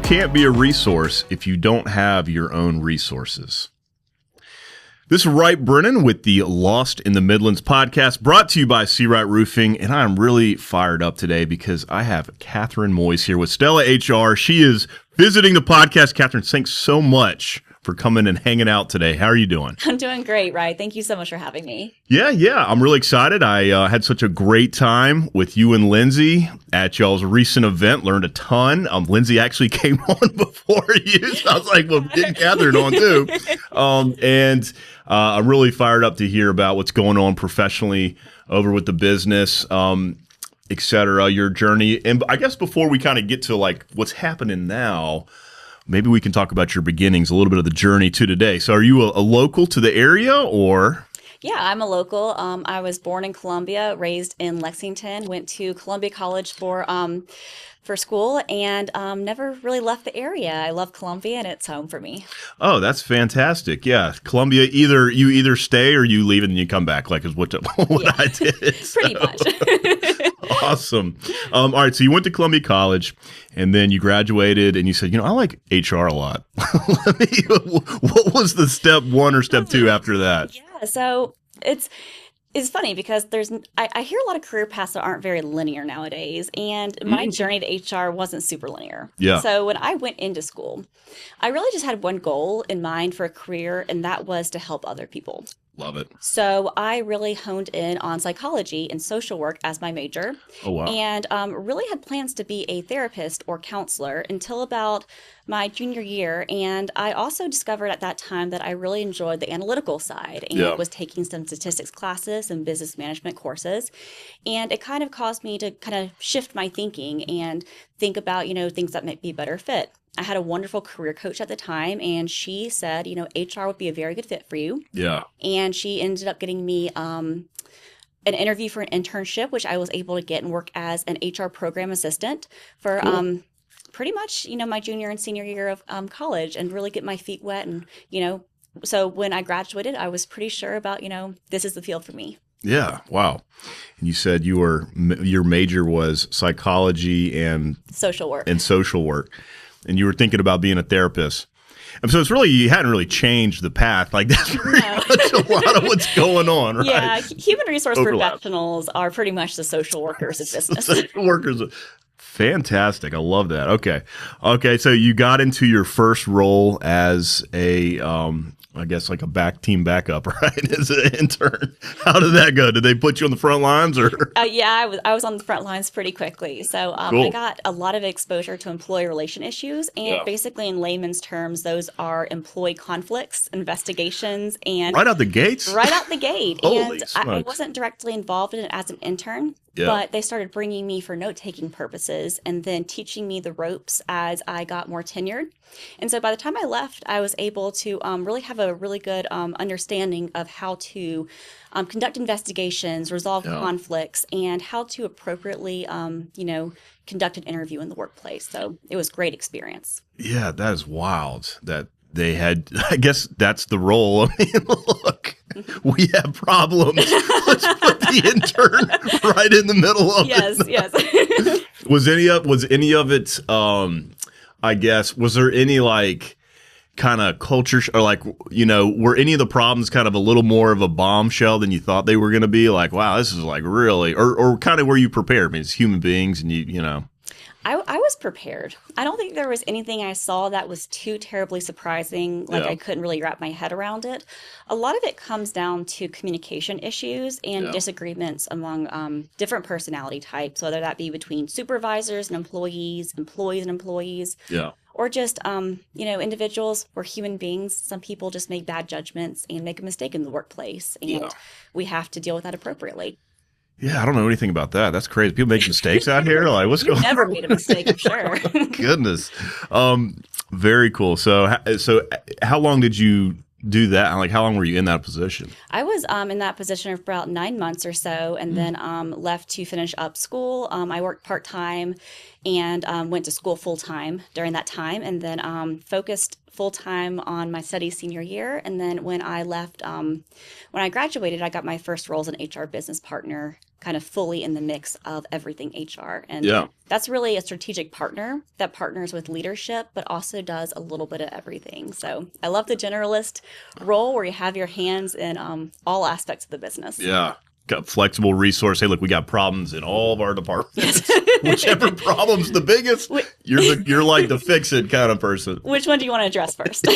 can't be a resource if you don't have your own resources. This is Wright Brennan with the Lost in the Midlands podcast, brought to you by Wright Roofing, and I'm really fired up today because I have Katherine Moize here with Stella HR. She is visiting the podcast. Katherine, thanks so much for coming and hanging out today. How are you doing? I'm doing great, Wright. Thank you so much for having me. Yeah. I'm really excited. I had such a great time with you and Lindsay at y'all's recent event. Learned a ton. Lindsay actually came on before you. So I was like, well, get Katherine on too. I'm really fired up to hear about what's going on professionally over with the business, et cetera, your journey. And I guess before we kind of get to like what's happening now, maybe we can talk about your beginnings, a little bit of the journey to today. So are you a local to the area or? Yeah, I'm a local. I was born in Columbia, raised in Lexington, went to Columbia College for school, and never really left the area. I love Columbia, and it's home for me. Oh, that's fantastic. Yeah. Columbia, you either stay or you leave and then you come back, like is what I did. Pretty much. Awesome. All right. So you went to Columbia College and then you graduated and you said, I like HR a lot. What was the step one or step two after that? Yeah. So it's funny because I hear a lot of career paths that aren't very linear nowadays, and my journey to HR wasn't super linear. Yeah. So when I went into school, I really just had one goal in mind for a career, and that was to help other people. Love it. So I really honed in on psychology and social work as my major. Oh, wow. And really had plans to be a therapist or counselor until about my junior year. And I also discovered at that time that I really enjoyed the analytical side and was taking some statistics classes and business management courses. And it kind of caused me to kind of shift my thinking and think about, things that might be a better fit. I had a wonderful career coach at the time, and she said, HR would be a very good fit for you. Yeah. And she ended up getting me an interview for an internship, which I was able to get and work as an HR program assistant for pretty much, my junior and senior year of college, and really get my feet wet. And, so when I graduated, I was pretty sure about, this is the field for me. Yeah. Wow. And you said your major was psychology and social work. And you were thinking about being a therapist. And so it's really, you hadn't really changed the path. Like that's pretty much a lot of what's going on, right? Yeah. Human resource professionals are pretty much the social workers of business. Social workers. Fantastic. I love that. Okay. So you got into your first role as a, I guess like a team backup, right? As an intern. How did that go? Did they put you on the front lines or? Yeah, I was on the front lines pretty quickly. So Cool. I got a lot of exposure to employee relation issues. And basically in layman's terms, those are employee conflicts, investigations, and right out the gates? Right out the gate. Holy and smokes. I wasn't directly involved in it as an intern. Yeah. But they started bringing me for note-taking purposes and then teaching me the ropes as I got more tenured. And so by the time I left, I was able to really have a really good understanding of how to conduct investigations, resolve conflicts, and how to appropriately, conduct an interview in the workplace. So it was a great experience. Yeah, that is wild that they had, I guess that's the role. I mean, look, we have problems. Let's put the intern right in the middle of it. Yes. Was any of it, I guess, was there any like kind of culture or like, were any of the problems kind of a little more of a bombshell than you thought they were going to be? Like, wow, this is like really, or kind of were you prepared? I mean, it's human beings and you know. I was prepared. I don't think there was anything I saw that was too terribly surprising, like I couldn't really wrap my head around it. A lot of it comes down to communication issues and disagreements among different personality types, whether that be between supervisors and employees and employees. Yeah. Or just, individuals. We're human beings. Some people just make bad judgments and make a mistake in the workplaess, and we have to deal with that appropriately. Yeah, I don't know anything about that. That's crazy. People make mistakes out here. Like, what's going on? Never made a mistake, I'm sure. Goodness. Very cool. So how long did you do that? Like, how long were you in that position? I was in that position for about 9 months or so, and then left to finish up school. I worked part-time and went to school full-time during that time, and then focused full-time on my studies senior year. And then when I left, when I graduated, I got my first role as an HR business partner kind of fully in the mix of everything HR. And Yeah. that's really a strategic partner that partners with leadership, but also does a little bit of everything. So I love the generalist role where you have your hands in all aspects of the business. Yeah. Got flexible resource. Hey, look, we got problems in all of our departments. Whichever problem's the biggest, you're like the fix it kind of person. Which one do you want to address first?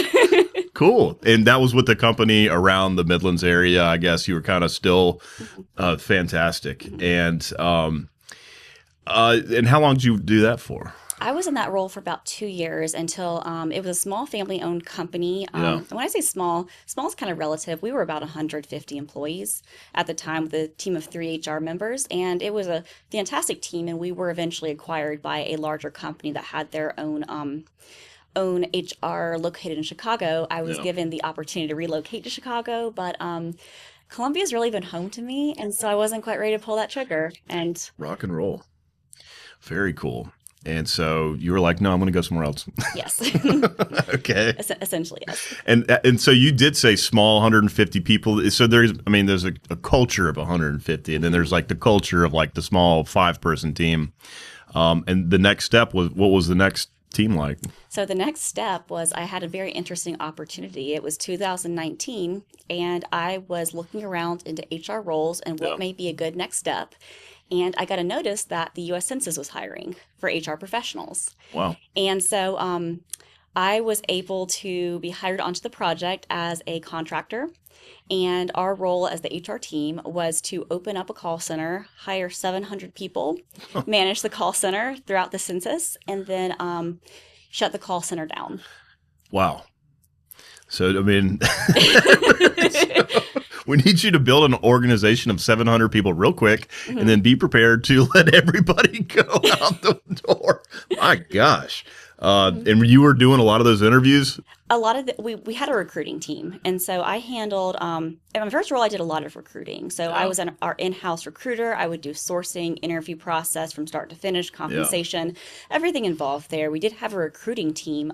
Cool. And that was with the company around the Midlands area. I guess you were kind of still fantastic. And how long did you do that for? I was in that role for about 2 years until it was a small family-owned company. And when I say small is kind of relative. We were about 150 employees at the time with a team of 3 HR members. And it was a fantastic team. And we were eventually acquired by a larger company that had their own HR located in Chicago. I was given the opportunity to relocate to Chicago, but Columbia's really been home to me. And so I wasn't quite ready to pull that trigger. And rock and roll. Very cool. And so you were like, no, I'm going to go somewhere else. Yes. Okay. Essentially, yes. And so you did say small 150 people. So there's a culture of 150, and then there's like the culture of like the small 5-person team. And the next step was, what was the next team like? So the next step was I had a very interesting opportunity. It was 2019, and I was looking around into HR roles and what may be a good next step. And I got a notice that the U.S. Census was hiring for HR professionals. Wow. And so I was able to be hired onto the project as a contractor. And our role as the HR team was to open up a call center, hire 700 people, manage the call center throughout the census, and then shut the call center down. Wow. So, I mean, we need you to build an organization of 700 people real quick and then be prepared to let everybody go out the door. My gosh. And you were doing a lot of those interviews? A lot of we had a recruiting team. And so I handled, in my first role, I did a lot of recruiting. So I was our in-house recruiter. I would do sourcing, interview process from start to finish, compensation, everything involved there. We did have a recruiting team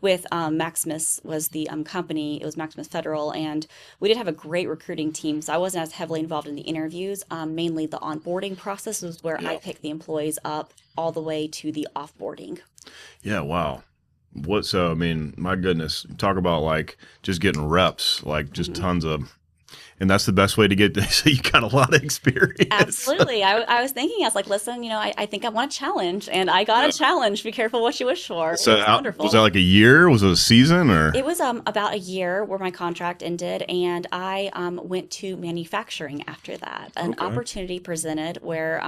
with Maximus was the company. It was Maximus Federal. And we did have a great recruiting team. So I wasn't as heavily involved in the interviews. Mainly the onboarding process was where I picked the employees up all the way to the offboarding. Yeah, wow. So, I mean, my goodness, talk about like just getting reps, like just tons of, and that's the best way to get, so you got a lot of experience. Absolutely. I was thinking, I was like, listen, I think I want a challenge, and I got a challenge. Be careful what you wish for. So was that like a year? Was it a season or? It was about a year where my contract ended, and I went to manufacturing after that. An opportunity presented where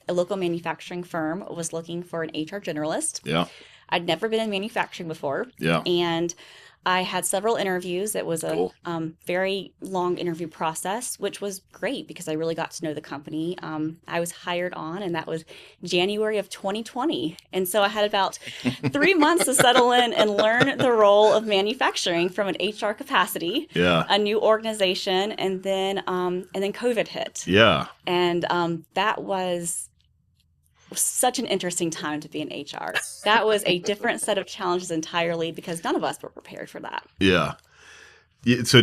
a local manufacturing firm was looking for an HR generalist. Yeah. I'd never been in manufacturing before. Yeah. And I had several interviews. It was a very long interview process, which was great because I really got to know the company. I was hired on, and that was January of 2020. And so I had about 3 months to settle in and learn the role of manufacturing from an HR capacity, a new organization, and then COVID hit. Yeah. And that was such an interesting time to be in HR. That was a different set of challenges entirely because none of us were prepared for that. Yeah. So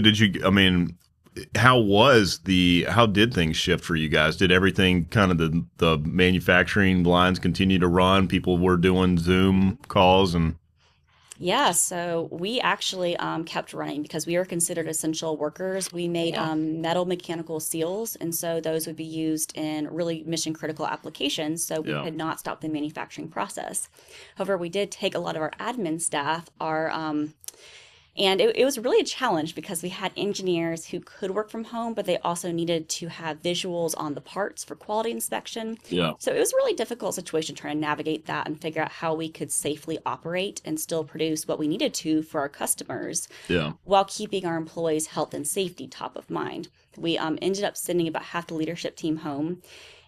how did things shift for you guys? Did everything kind of the manufacturing lines continue to run? People were doing Zoom calls and... Yeah, so we actually kept running because we were considered essential workers. We made metal mechanical seals, and so those would be used in really mission critical applications. So we had not stopped the manufacturing process. However, we did take a lot of our admin staff, and it was really a challenge because we had engineers who could work from home, but they also needed to have visuals on the parts for quality inspection. Yeah. So it was a really difficult situation trying to navigate that and figure out how we could safely operate and still produce what we needed to for our customers while keeping our employees' health and safety top of mind. We ended up sending about half the leadership team home,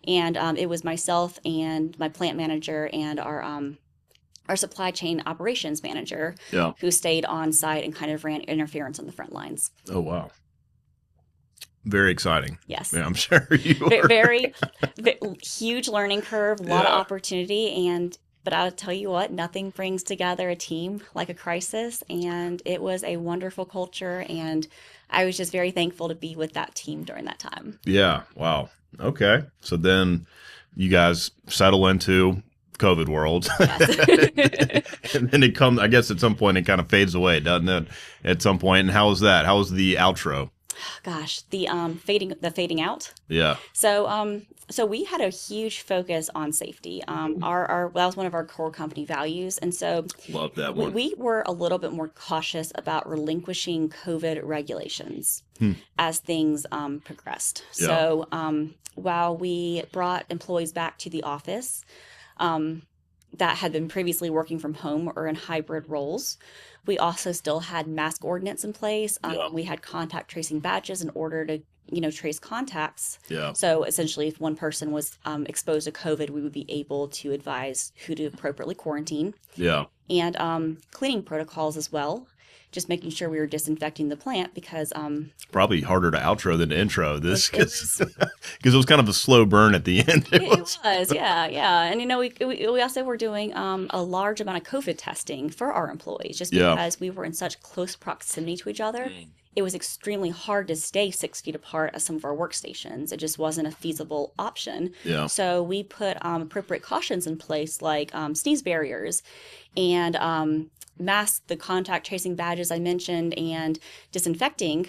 and it was myself and my plant manager and our supply chain operations manager who stayed on site and kind of ran interference on the front lines. Oh, wow. Very exciting. Yes. Yeah, I'm sure you were. Very huge learning curve, a lot of opportunity. But I'll tell you what, nothing brings together a team like a crisis. And it was a wonderful culture. And I was just very thankful to be with that team during that time. Yeah. Wow. Okay. So then you guys settle into COVID world. Yes. And then it comes, I guess at some point it kind of fades away, doesn't it? At some point. And how was that? How was the outro? Gosh, the fading out. Yeah. So we had a huge focus on safety. Our that was one of our core company values, and so Love that one. we were a little bit more cautious about relinquishing COVID regulations as things progressed. Yeah. So while we brought employees back to the office that had been previously working from home or in hybrid roles, we also still had mask ordinance in place. Yeah. We had contact tracing badges in order to, trace contacts. Yeah. So essentially, if one person was exposed to COVID, we would be able to advise who to appropriately quarantine. Yeah. And cleaning protocols as well. Just making sure we were disinfecting the plant because Probably harder to outro than to intro this it because it was kind of a slow burn at the end. it was, yeah. And we also were doing a large amount of COVID testing for our employees just Yeah. because we were in such close proximity to each other. It was extremely hard to stay 6 feet apart at some of our workstations. It just wasn't a feasible option. Yeah. So we put appropriate cautions in place like sneeze barriers and mask the contact tracing badges I mentioned and disinfecting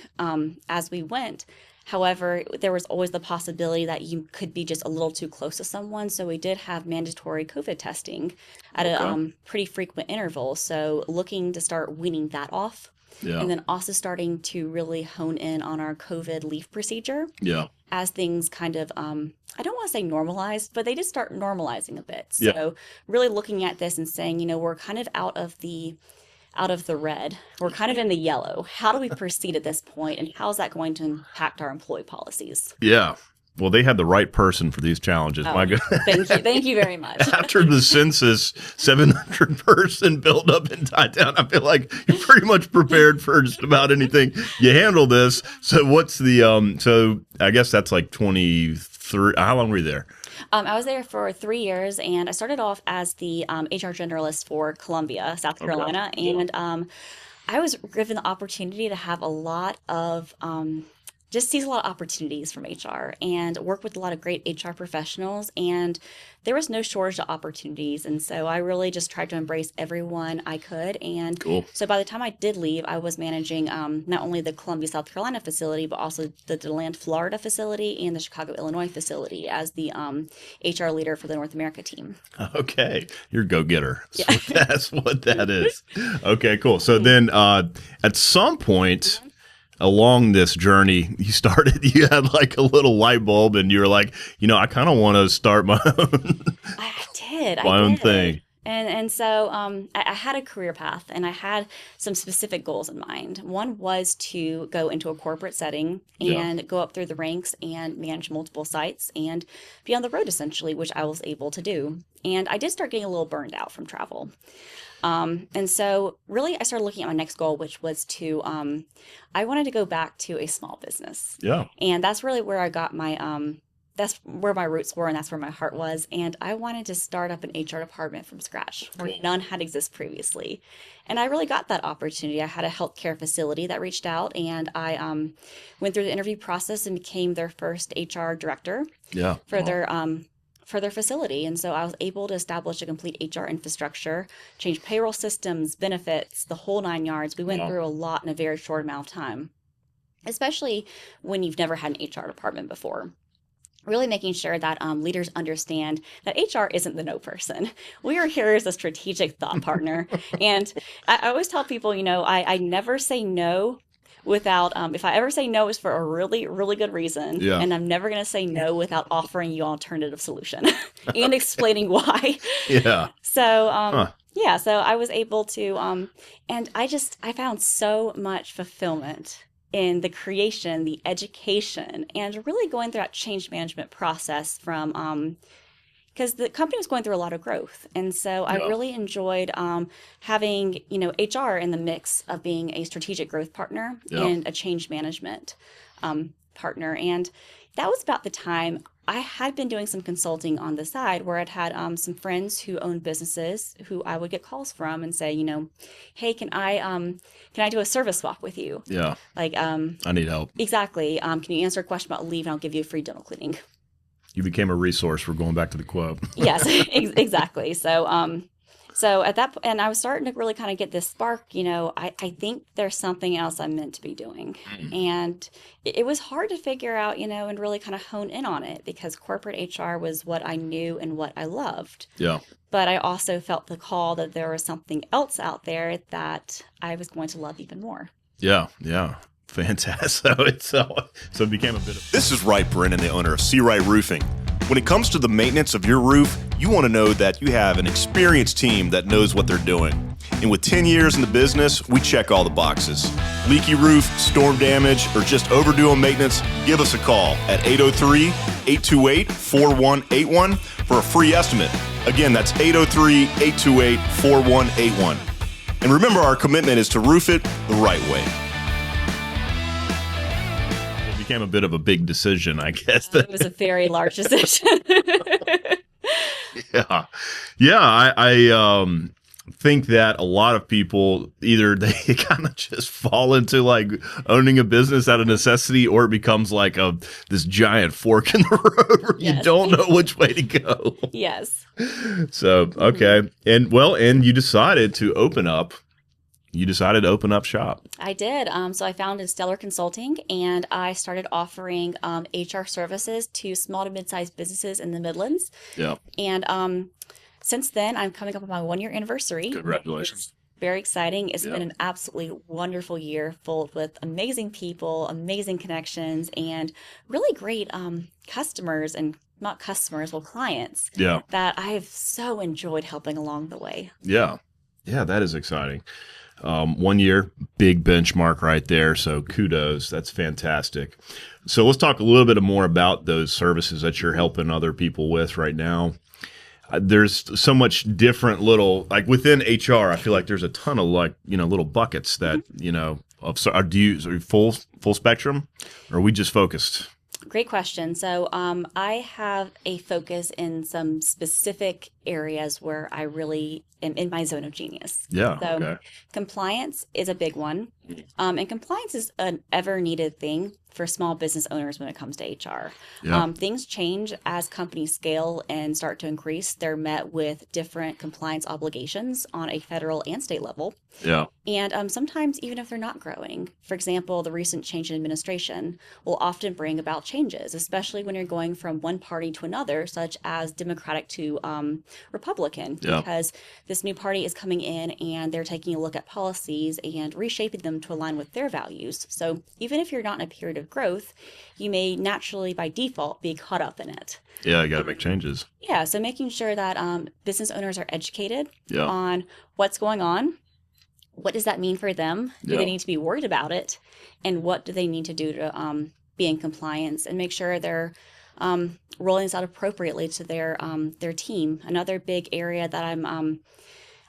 as we went. However, there was always the possibility that you could be just a little too close to someone. So we did have mandatory COVID testing at a pretty frequent interval. So looking to start weaning that off. Yeah. And then also starting to really hone in on our COVID leave procedure Yeah. as things kind of, I don't want to say normalized, but they did start normalizing a bit. Yeah. So really looking at this and saying, we're kind of out of the red. We're kind of in the yellow. How do we proceed at this point, and how is that going to impact our employee policies? Yeah. Well, they had the right person for these challenges. Oh, My God. Thank you very much. After the census, 700 person build up and die down, I feel like you're pretty much prepared for just about anything. You handle this. So what's the, so I guess that's like 23, how long were you there? I was there for 3 years, and I started off as the HR generalist for Columbia, South Carolina, and I was given the opportunity to have a lot of just sees a lot of opportunities from HR and work with a lot of great HR professionals. And there was no shortage of opportunities. And so I really just tried to embrace everyone I could. And so by the time I did leave, I was managing not only the Columbia, South Carolina facility, but also the DeLand, Florida facility and the Chicago, Illinois facility as the HR leader for the North America team. Okay. You're a go-getter. So that's what that is. Okay, cool. So then at some point, along this journey, you had like a little light bulb and you were like, I kind of want to start my own, my own thing. And so I had a career path and I had some specific goals in mind. One was to go into a corporate setting and go up through the ranks and manage multiple sites and be on the road essentially, which I was able to do. And I did start getting a little burned out from travel. And so really I started looking at my next goal, which was to, I wanted to go back to a small business. Yeah. And that's really where I got my, that's where my roots were and that's where my heart was. And I wanted to start up an HR department from scratch where none had existed previously. And I really got that opportunity. I had a healthcare facility that reached out and I went through the interview process and became their first HR director for their facility. And so I was able to establish a complete HR infrastructure, change payroll systems, benefits, the whole 9 yards. We went through a lot in a very short amount of time, especially when you've never had an HR department before. Really making sure that leaders understand that HR isn't the no person. We are here as a strategic thought partner. And I always tell people, I never say no without, if I ever say no, it's for a really, really good reason. Yeah. And I'm never going to say no without offering you an alternative solution and explaining why. Yeah. So, so I was able to, and I found so much fulfillment in the creation, the education, and really going through that change management process from, because the company was going through a lot of growth. And so I really enjoyed having, HR in the mix of being a strategic growth partner and a change management partner. And that was about the time I had been doing some consulting on the side where I'd had some friends who owned businesses who I would get calls from and say, hey, can I do a service swap with you? Yeah. Like, I need help. Exactly. Can you answer a question about leave and I'll give you a free dental cleaning? You became a resource. We're going back to the quote. Yes, exactly. So at that point, and I was starting to really kind of get this spark, I think there's something else I'm meant to be doing. And it was hard to figure out, and really kind of hone in on it because corporate HR was what I knew and what I loved. Yeah. But I also felt the call that there was something else out there that I was going to love even more. Yeah. Fantastic. So it became a bit of... This is Wright Brennan, the owner of Wright Roofing. When it comes to the maintenance of your roof, you want to know that you have an experienced team that knows what they're doing. And with 10 years in the business, we check all the boxes. Leaky roof, storm damage, or just overdue on maintenance, give us a call at 803-828-4181 for a free estimate. Again, that's 803-828-4181. And remember, our commitment is to roof it the right way. Became a bit of a big decision, I guess. It was a very large decision. I think that a lot of people either they kind of just fall into like owning a business out of necessity, or it becomes like this giant fork in the road where you don't know which way to go. Yes. So okay, and you decided to open up. You decided to open up shop. I did. So I founded Stellar Consulting, and I started offering HR services to small to mid-sized businesses in the Midlands. Yeah. And since then, I'm coming up on my 1-year anniversary. Congratulations. It's very exciting. It's been an absolutely wonderful year filled with amazing people, amazing connections, and really great customers and not customers, clients. Yeah. That I have so enjoyed helping along the way. Yeah. Yeah, that is exciting. 1 year, big benchmark right there. So kudos. That's fantastic. So let's talk a little bit more about those services that you're helping other people with right now. There's so much different little, like within HR, I feel like there's a ton of little buckets that, are you full spectrum, or are we just focused? Great question. So I have a focus in some specific areas where I really am in my zone of genius. Yeah. So okay. Compliance is a big one. And compliance is an ever needed thing for small business owners when it comes to HR. Yeah. Things change as companies scale and start to increase. They're met with different compliance obligations on a federal and state level. Yeah. And sometimes even if they're not growing, for example, the recent change in administration will often bring about changes, especially when you're going from one party to another, such as Democratic to Republican, because this new party is coming in and they're taking a look at policies and reshaping them to align with their values. So even if you're not in a period of growth, you may naturally by default be caught up in it. Yeah, you got to make changes. Yeah, so making sure that business owners are educated Yeah. on what's going on. What does that mean for them? Do Yeah. they need to be worried about it? And what do they need to do to be in compliance and make sure they're rolling this out appropriately to their team? Another big area that I'm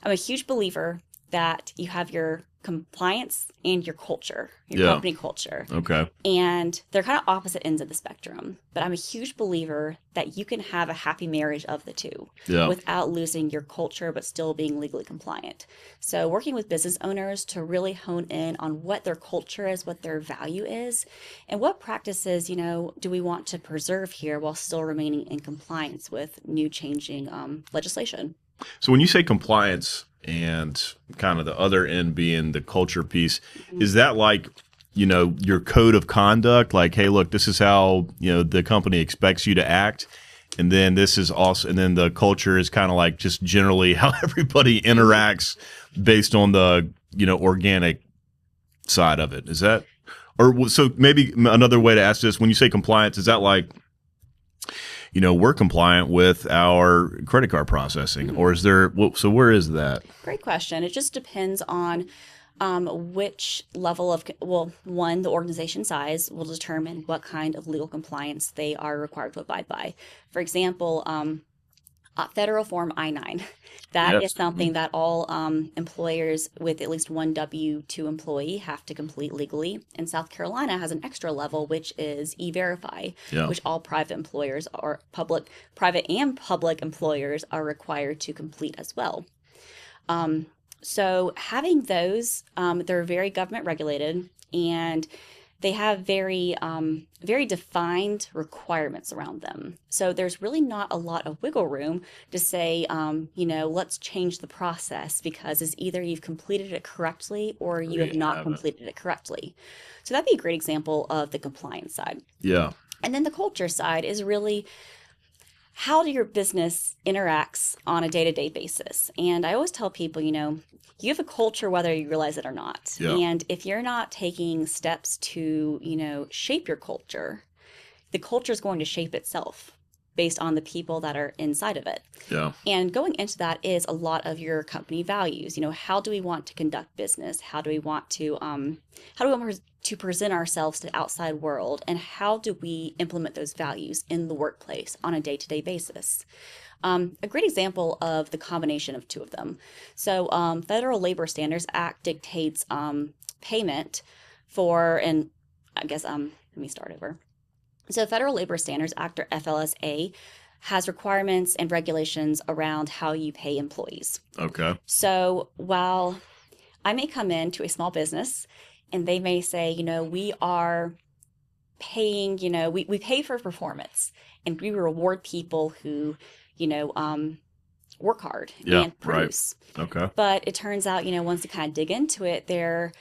a huge believer that you have your compliance and your culture, your company culture. Okay. And they're kind of opposite ends of the spectrum. But I'm a huge believer that you can have a happy marriage of the two without losing your culture, but still being legally compliant. So working with business owners to really hone in on what their culture is, what their value is, and what practices, do we want to preserve here while still remaining in compliance with new changing legislation. So when you say compliance and kind of the other end being the culture piece, is that like, your code of conduct? Like, hey, look, this is how, the company expects you to act. And then this is also, and then the culture is kind of like just generally how everybody interacts based on the, organic side of it. Is that, or so maybe another way to ask this, when you say compliance, is that like, we're compliant with our credit card processing, or is there, so where is that? Great question. It just depends on which level of, one, the organization size will determine what kind of legal compliance they are required to abide by. For example, Federal Form I-9. That is something that all employers with at least one W-2 employee have to complete legally. And South Carolina has an extra level, which is E-Verify, which all private employers or private and public employers are required to complete as well. So having those, they're very government regulated, and they have very very defined requirements around them. So there's really not a lot of wiggle room to say, let's change the process because it's either you've completed it correctly or you have not completed it correctly. So that'd be a great example of the compliance side. Yeah. And then the culture side is really how do your business interacts on a day-to-day basis. And I always tell people, you have a culture whether you realize it or not. Yeah. And if you're not taking steps to, shape your culture, the culture is going to shape itself based on the people that are inside of it. Yeah. And going into that is a lot of your company values. How do we want to conduct business? How do we want to present ourselves to the outside world? And how do we implement those values in the workplace on a day-to-day basis? A great example of the combination of two of them. So Federal Labor Standards Act dictates payment for, and I guess, let me start over. So Federal Labor Standards Act, or FLSA, has requirements and regulations around how you pay employees. Okay. So while I may come into a small business and they may say, we are paying, we pay for performance and we reward people who, work hard and produce. Right. Okay. But it turns out, once you kind of dig into it, they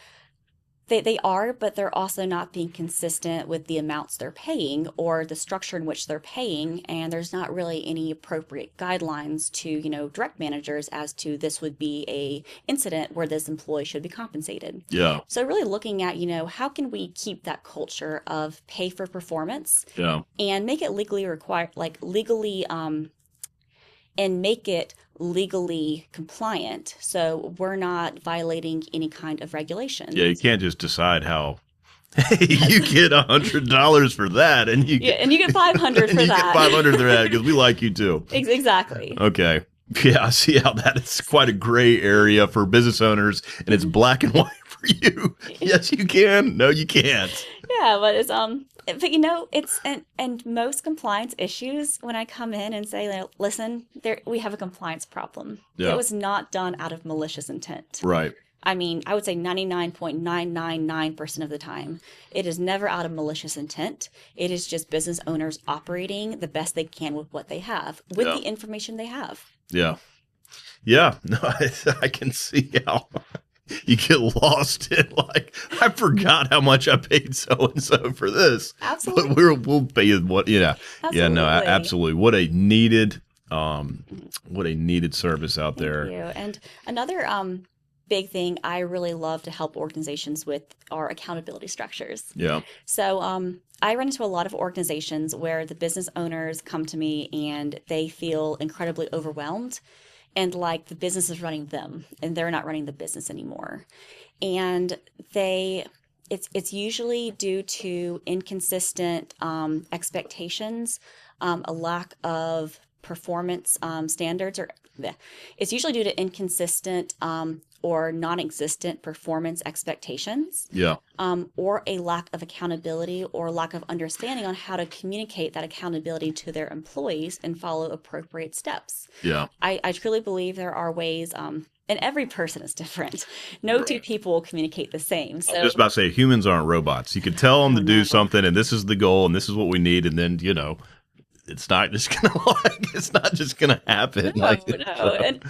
are, but they're also not being consistent with the amounts they're paying or the structure in which they're paying. And there's not really any appropriate guidelines to, direct managers as to this would be a incident where this employee should be compensated. Yeah. So really looking at, how can we keep that culture of pay for performance and make it legally required, and make it legally compliant, so we're not violating any kind of regulation. Yeah, you can't just decide how. Hey, you get $100 for that, and you get $500 for that. Get $500 for that because we like you too. Exactly. Okay. Yeah, I see how that is quite a gray area for business owners, and it's black and white for you. Yes, you can. No, you can't. Yeah, but it's it's and most compliance issues when I come in and say, listen, we have a compliance problem. Yeah. It was not done out of malicious intent. Right. I mean, I would say 99.999% of the time, it is never out of malicious intent. It is just business owners operating the best they can with what they have, with the information they have. Yeah. Yeah. No, I can see how you get lost in I forgot how much I paid so-and-so for this. Absolutely. But we'll pay you what, Yeah, no, absolutely. What a needed service out there. Thank you. And another big thing I really love to help organizations with are accountability structures. Yeah. So I run into a lot of organizations where the business owners come to me and they feel incredibly overwhelmed and like the business is running them and they're not running the business anymore. And it's usually due to inconsistent expectations, a lack of performance standards, or it's usually due to inconsistent or non-existent performance expectations, or a lack of accountability or lack of understanding on how to communicate that accountability to their employees and follow appropriate steps. Yeah, I truly believe there are ways, and every person is different. No two people will communicate the same. So, I was just about to say, humans aren't robots. You could tell them to do something, and this is the goal, and this is what we need, and then it's not just gonna happen. No.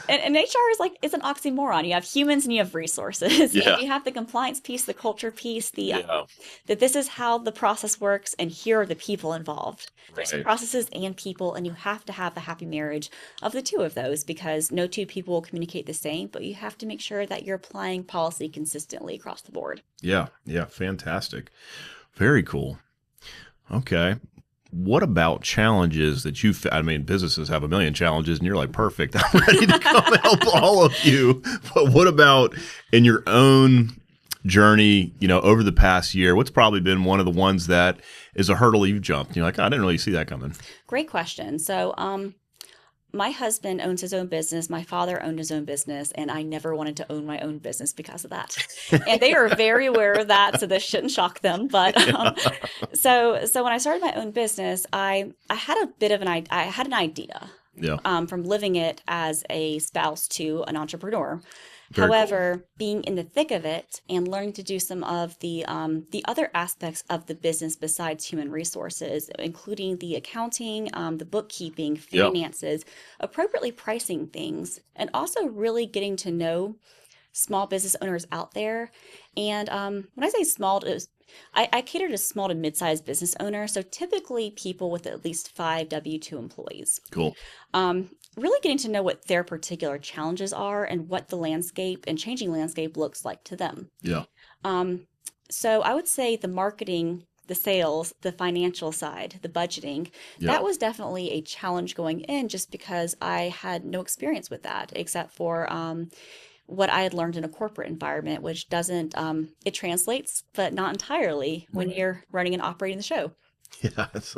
And HR is it's an oxymoron. You have humans and you have resources. Yeah. And you have the compliance piece, the culture piece, that this is how the process works, and here are the people involved. There's processes and people, and you have to have a happy marriage of the two of those because no two people will communicate the same, but you have to make sure that you're applying policy consistently across the board. Yeah, fantastic. Very cool. Okay. What about challenges that businesses have a million challenges and you're like, perfect, I'm ready to come help all of you. But what about in your own journey, over the past year, what's probably been one of the ones that is a hurdle you've jumped? You're like, I didn't really see that coming. Great question. So, my husband owns his own business. My father owned his own business, and I never wanted to own my own business because of that. And they are very aware of that, so this shouldn't shock them. But so when I started my own business, I had an idea from living it as a spouse to an entrepreneur. Very However, cool. being in the thick of it and learning to do some of the other aspects of the business besides human resources, including the accounting, the bookkeeping, finances, appropriately pricing things, and also really getting to know small business owners out there. And when I say small, I cater to small to mid-sized business owners, so typically people with at least 5 W-2 employees. Cool. Really getting to know what their particular challenges are and what the landscape and changing landscape looks like to them. Yeah. So I would say the marketing, the sales, the financial side, the budgeting, that was definitely a challenge going in just because I had no experience with that except for what I had learned in a corporate environment, which doesn't, it translates, but not entirely when you're running and operating the show. Yeah, it's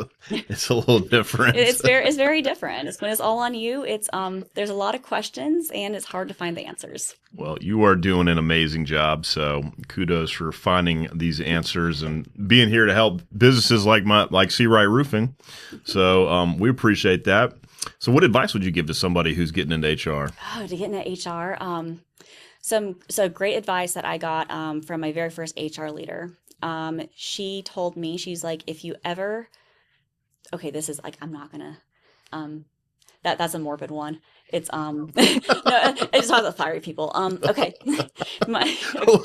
a little different. It's very different. It's when it's all on you. It's there's a lot of questions and it's hard to find the answers. Well, you are doing an amazing job. So kudos for finding these answers and being here to help businesses like C. Wright Roofing. So we appreciate that. So what advice would you give to somebody who's getting into HR? Oh, to get into HR, so great advice that I got from my very first HR leader. She told me, she's like, if you ever, okay, this is like, I'm not gonna, that's a morbid one. It's, no, it just talks about fiery people. Okay. Wait. So,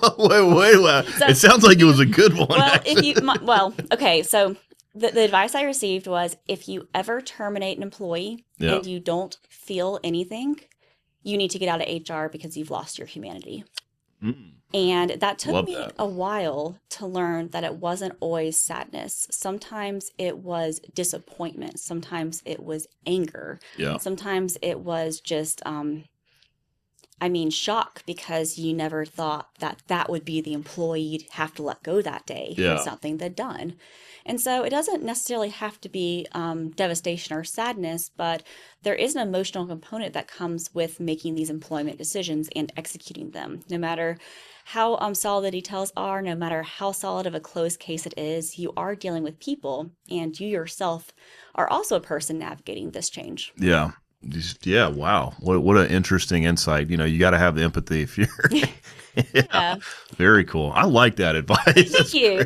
it sounds like it was a good one. Well, okay. So the advice I received was if you ever terminate an employee and you don't feel anything, you need to get out of HR because you've lost your humanity. And that took me a while to learn that it wasn't always sadness. Sometimes it was disappointment. Sometimes it was anger. Sometimes it was just, shock because you never thought that would be the employee you'd have to let go that day for something they'd done. And so it doesn't necessarily have to be devastation or sadness, but there is an emotional component that comes with making these employment decisions and executing them. No matter how solid the details are, no matter how solid of a closed case it is, you are dealing with people, and you yourself are also a person navigating this change. Yeah. Wow. What an interesting insight. You got to have the empathy if you're Very cool. I like that advice. Thank you.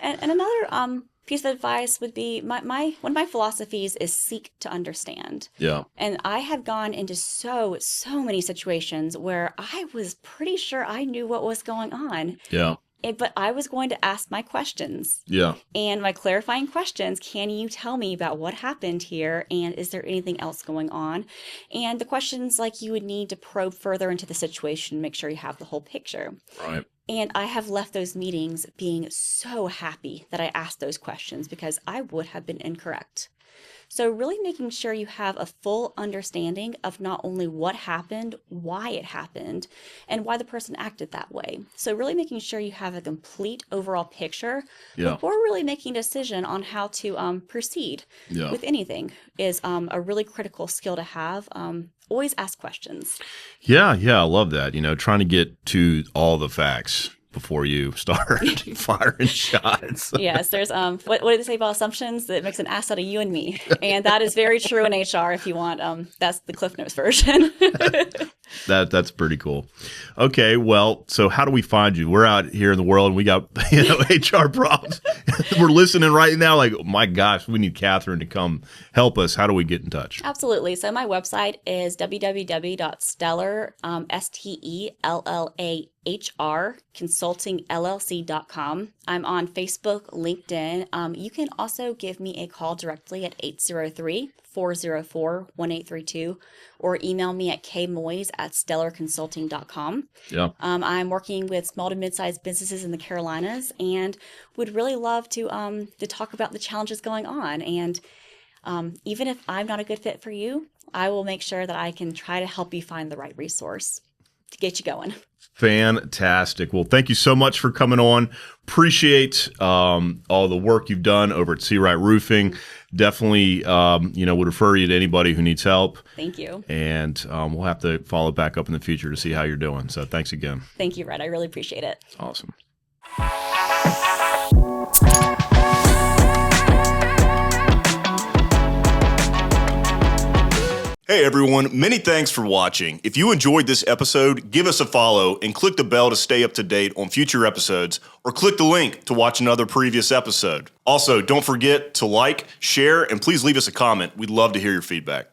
And another piece of advice would be one of my philosophies is seek to understand. Yeah. And I have gone into so many situations where I was pretty sure I knew what was going on. Yeah. But I was going to ask my questions. Yeah. And my clarifying questions, can you tell me about what happened here? And is there anything else going on? And the questions like you would need to probe further into the situation, make sure you have the whole picture. Right. And I have left those meetings being so happy that I asked those questions because I would have been incorrect. So really making sure you have a full understanding of not only what happened, why it happened, and why the person acted that way. So really making sure you have a complete overall picture before really making a decision on how to proceed with anything is a really critical skill to have. Always ask questions. Yeah, I love that. Trying to get to all the facts before you start firing shots. Yes, there's what do they say about assumptions? That makes an ass out of you and me, and that is very true in HR. If you want, that's the Cliff Notes version. That's pretty cool. Okay, well, so how do we find you? We're out here in the world and we got HR problems. We're listening right now like, oh my gosh, we need Katherine to come help us. How do we get in touch? Absolutely. So my website is www.stellar, STELLAHR, consultingllc.com. I'm on Facebook, LinkedIn. You can also give me a call directly at 803-404-1832 or email me at kmoize@stellarconsulting.com. Yeah. I'm working with small to mid-sized businesses in the Carolinas and would really love to talk about the challenges going on. And even if I'm not a good fit for you, I will make sure that I can try to help you find the right resource to get you going. Fantastic. Well, thank you so much for coming on. Appreciate all the work you've done over at C. Wright Roofing. Definitely, would refer you to anybody who needs help. Thank you. And we'll have to follow back up in the future to see how you're doing. So thanks again. Thank you, Red. I really appreciate it. Awesome. Hey everyone, many thanks for watching. If you enjoyed this episode, give us a follow and click the bell to stay up to date on future episodes, or click the link to watch another previous episode. Also, don't forget to like, share, and please leave us a comment. We'd love to hear your feedback.